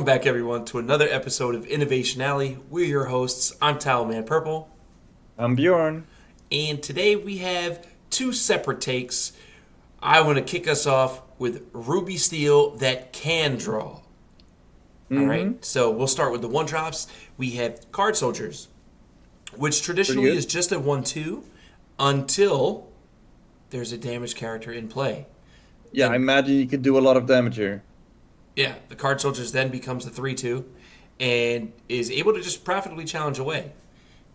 Welcome back, everyone, to another episode of Innovation Alley. We're your hosts. I'm TowelManPurple. I'm Bjorn. And today we have two separate takes. I want to kick us off with Ruby Steel that can draw. All right, so we'll start with the one drops. We have Card Soldiers, which traditionally is just a 1/2 until there's a damaged character in play. Yeah, I imagine you could do a lot of damage here. Yeah, the Card Soldiers then becomes the 3/2 and is able to just profitably challenge away.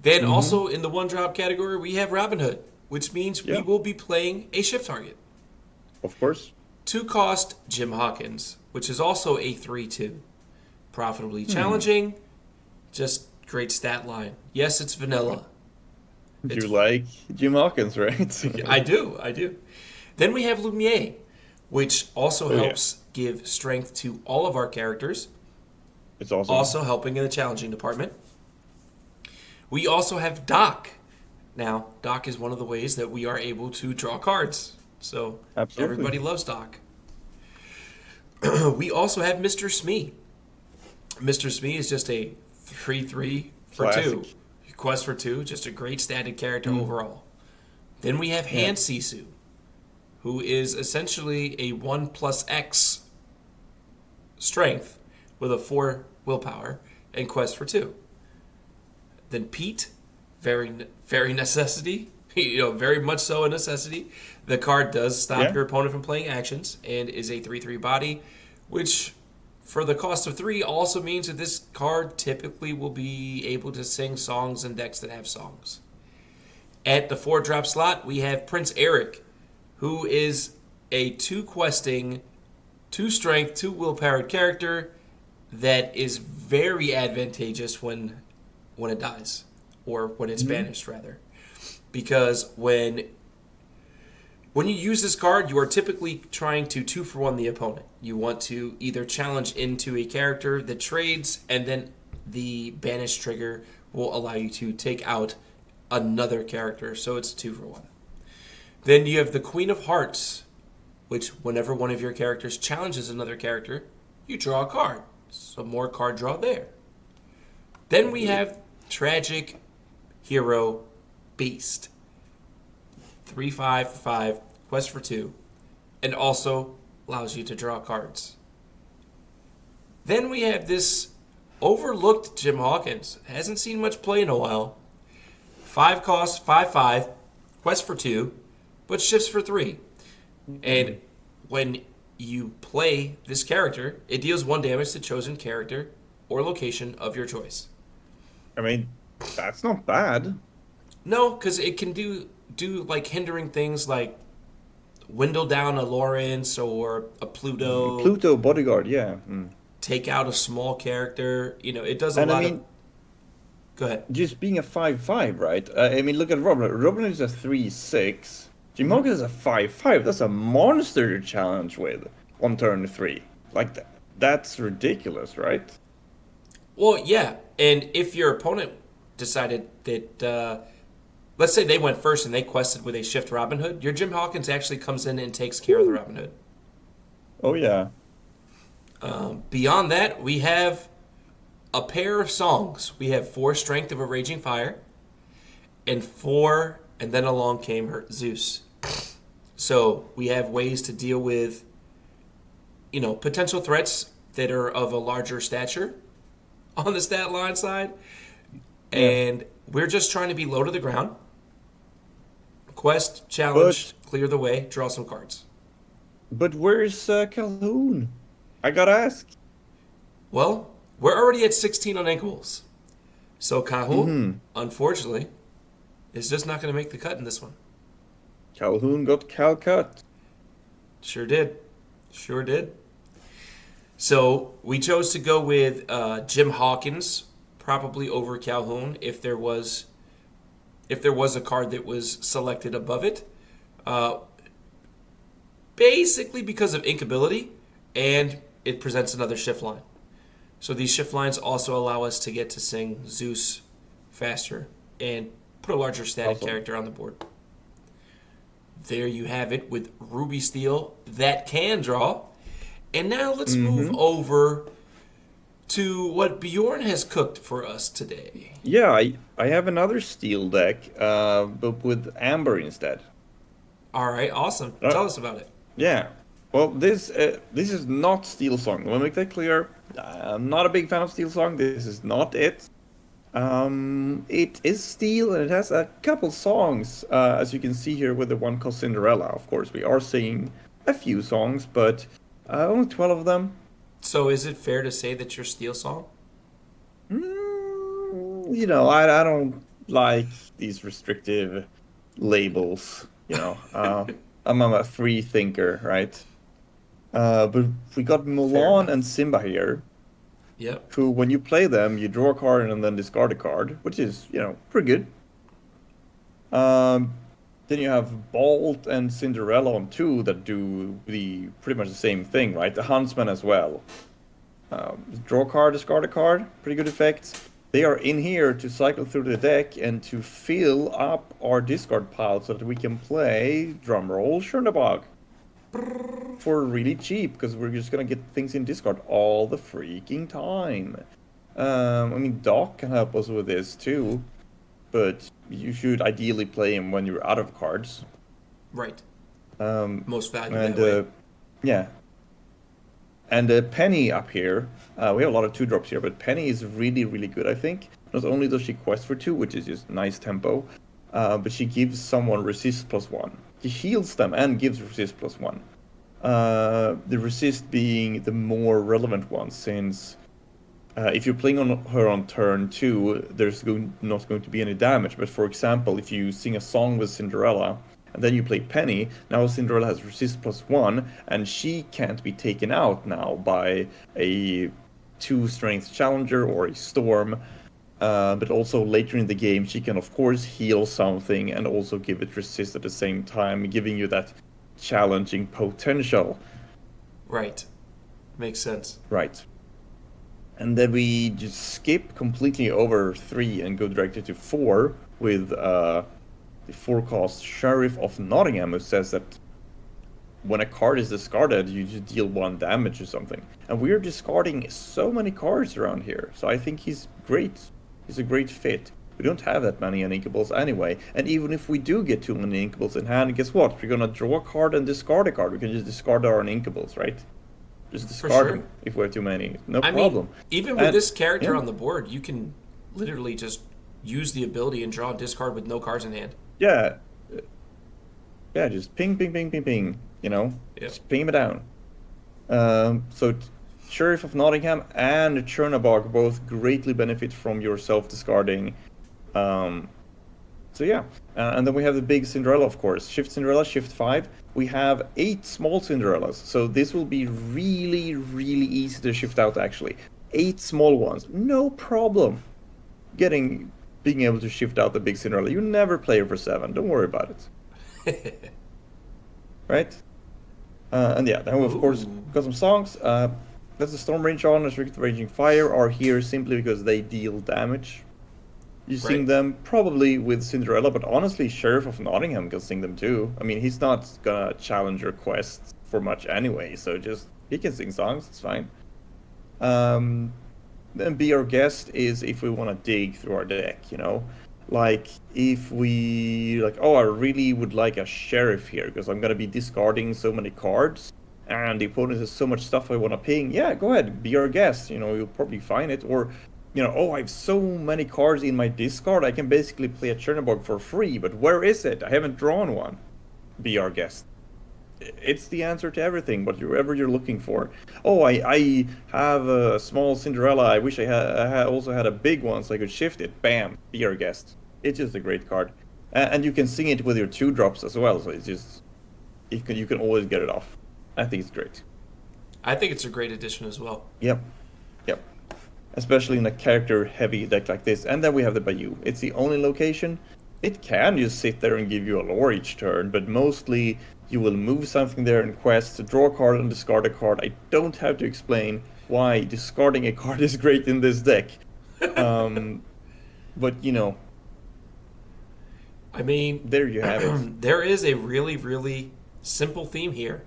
Then also in the one drop category, we have Robin Hood, which means we will be playing a shift target. Of course. 2 cost Jim Hawkins, which is also a 3/2. Profitably challenging, just great stat line. Yes, it's vanilla. You like Jim Hawkins, right? I do. Then we have Lumiere, which also helps give strength to all of our characters. It's awesome. Also helping in the challenging department. We also have Doc. Now, Doc is one of the ways that we are able to draw cards. So everybody loves Doc. We also have Mr. Smee. Mr. Smee is just a 3/3 for Classic. 2. Quest for 2, just a great static character overall. Then we have Hand Sisu, who is essentially a 1+X strength with a 4 willpower and quest for 2. Then Pete, very necessity, very much so a necessity. The card does stop your opponent from playing actions and is a 3/3 body, which for the cost of 3 also means that this card typically will be able to sing songs in decks that have songs. At the 4-drop slot, we have Prince Eric, who is a 2 questing, 2 strength, 2 willpower character that is very advantageous when it dies, or when it's banished, rather. Because when you use this card, you are typically trying to 2-for-1 the opponent. You want to either challenge into a character that trades, and then the banish trigger will allow you to take out another character, so it's 2-for-1. Then you have the Queen of Hearts, which whenever one of your characters challenges another character, you draw a card. So more card draw there. Then we have Tragic Hero Beast. 3/5 for 5, quest for 2, and also allows you to draw cards. Then we have this overlooked Jim Hawkins. Hasn't seen much play in a while. 5 cost, 5/5, quest for 2, but shifts for 3. And when you play this character, it deals 1 damage to chosen character or location of your choice. I mean, that's not bad. No, because it can do like hindering things like window down a Lawrence or a Pluto. Pluto bodyguard, yeah. Take out a small character. It does a lot of... Go ahead. Just being a 5/5, right? I mean, look at Robin. Robin is a 3/6. Jim Hawkins is a 5/5. That's a monster to challenge with on turn 3. Like that. That's ridiculous, right? Well, yeah. And if your opponent decided that... let's say they went first and they quested with a shift Robin Hood. Your Jim Hawkins actually comes in and takes care of the Robin Hood. Oh, yeah. Beyond that, we have a pair of songs. We have 4 Strength of a Raging Fire and 4, and then along came Zeus. So we have ways to deal with, potential threats that are of a larger stature on the stat line side. And we're just trying to be low to the ground. Quest, challenge, clear the way, draw some cards. But where's Calhoun? I gotta ask. Well, we're already at 16 unankables. So Calhoun, unfortunately, is just not going to make the cut in this one. Calhoun got Calcut. Sure did. So we chose to go with Jim Hawkins, probably over Calhoun if there was a card that was selected above it. Basically because of inkability, and it presents another shift line. So these shift lines also allow us to get to sing Zeus faster and put a larger static character on the board. There you have it with Ruby Steel that can draw. And now let's move over to what Bjorn has cooked for us today. Yeah, I have another steel deck, but with amber instead. All right, awesome. Uh, Tell us about it. yeah. Well, this is not Steel Song. Let me make that clear. I'm not a big fan of Steel Song. This is not it. It is Steel and it has a couple songs, as you can see here with the one called Cinderella. Of course, we are singing a few songs, but only 12 of them. So, is it fair to say that your Steel Song? You know, I don't like these restrictive labels. You know, I'm a free thinker, right? But we got Fair Mulan and enough. Simba here, Yep. who, when you play them, you draw a card and then discard a card, which is, you know, pretty good. Um, then you have Bolt and Cinderella on two that do the pretty much the same thing, right? The Huntsman as well. Draw a card, discard a card, pretty good effects. They are in here to cycle through the deck and to fill up our discard pile so that we can play, drumroll, Chernabog for really cheap because we're just gonna get things in discard all the freaking time. I mean, Doc can help us with this too, but you should ideally play him when you're out of cards. Right. Um, Most value and that way. yeah, and Penny up here, we have a lot of two drops here, but Penny is really, really good, I think. Not only does she quest for two, which is just nice tempo, but she gives someone resist +1. She heals them and gives resist +1. The resist being the more relevant one, since if you're playing on her on turn 2, not going to be any damage. But for example, if you sing a song with Cinderella, and then you play Penny, now Cinderella has resist +1, and she can't be taken out now by a 2 strength challenger or a storm. But also later in the game, she can of course heal something and also give it resist at the same time, giving you that challenging potential. Right. Makes sense. Right. And then we just skip completely over 3 and go directly to 4 with the 4-cost Sheriff of Nottingham, who says that when a card is discarded, you just deal 1 damage or something. And we're discarding so many cards around here, so I think he's great. He's a great fit. We don't have that many uninkables anyway, and even if we do get too many inkables in hand, guess what? We're gonna draw a card and discard a card. We can just discard our uninkables, right? Just For discard sure. them if we have too many. No I problem. mean, even with And this character yeah, on the board, you can literally just use the ability and draw a discard with no cards in hand. yeah, yeah, just ping, ping, ping, ping, ping. You know, Yep. just ping it down. So Sheriff of Nottingham and Chernabog both greatly benefit from your self-discarding. Um, so yeah, and then we have the big Cinderella, of course. Shift Cinderella, shift 5. We have 8 small Cinderellas, so this will be really, really easy to shift out actually. 8 small ones, no problem. Being able to shift out the big Cinderella. You never play her for 7, don't worry about it. Right? And yeah, then we of course Ooh. got some songs. That's the Storm Rage on, Restricted Raging Fire are here simply because they deal damage. You sing Right. them probably with Cinderella, but honestly, Sheriff of Nottingham can sing them too. I mean, he's not gonna challenge your quests for much anyway, so just he can sing songs. It's fine. Um, then Be Our Guest is if we want to dig through our deck, you know, like if we like, oh, I really would like a sheriff here because I'm gonna be discarding so many cards, and the opponent has so much stuff I want to ping. Yeah, go ahead, Be Our Guest. You know, you'll probably find it, or you know, oh, I have so many cards in my discard, I can basically play a Chernabog for free, but where is it? I haven't drawn one. Be Our Guest. It's the answer to everything, whatever you're looking for. Oh, I have a small Cinderella. I wish I also had a big one so I could shift it. Bam, Be Our Guest. It's just a great card, and you can sing it with your 2 drops as well. So it's just you can always get it off. I think it's great. I think it's a great addition as well. Yep, yep. Especially in a character-heavy deck like this. And then we have the Bayou. It's the only location. It can just sit there and give you a lore each turn, but mostly you will move something there in quest, draw a card and discard a card. I don't have to explain why discarding a card is great in this deck. But you know, I mean, there you have it. there is a really, really simple theme here.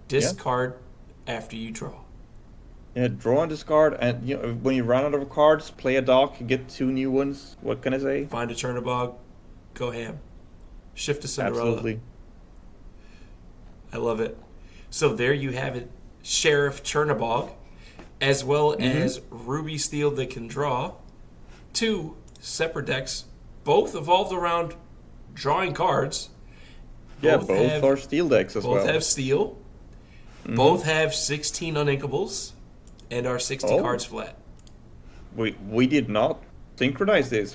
Yeah, Discard after you draw. Yeah, draw and discard, and when you run out of cards, play a dock, get 2 new ones. What can I say? Find a Chernabog, go ham. Shift to Cinderella. Absolutely. I love it. So there you have it, Sheriff Chernabog, as well as Ruby Steel that can draw. 2 separate decks, both evolved around drawing cards. Yeah, both are steel decks as well. Both have steel. Both have 16 uninkables and are 60 cards flat. We did not synchronize this.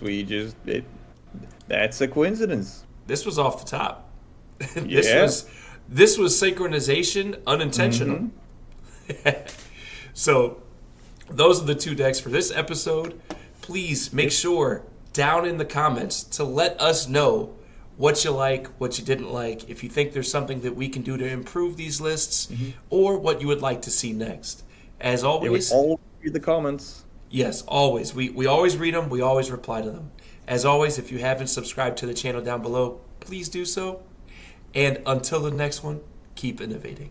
That's a coincidence. This was off the top. Yeah. This was synchronization unintentional. So those are the 2 decks for this episode. Please make sure down in the comments to let us know what you like, what you didn't like, if you think there's something that we can do to improve these lists, or what you would like to see next. As always, we all read the comments. Yes, always. We always read them. We always reply to them. As always, if you haven't subscribed to the channel down below, please do so. And until the next one, keep innovating.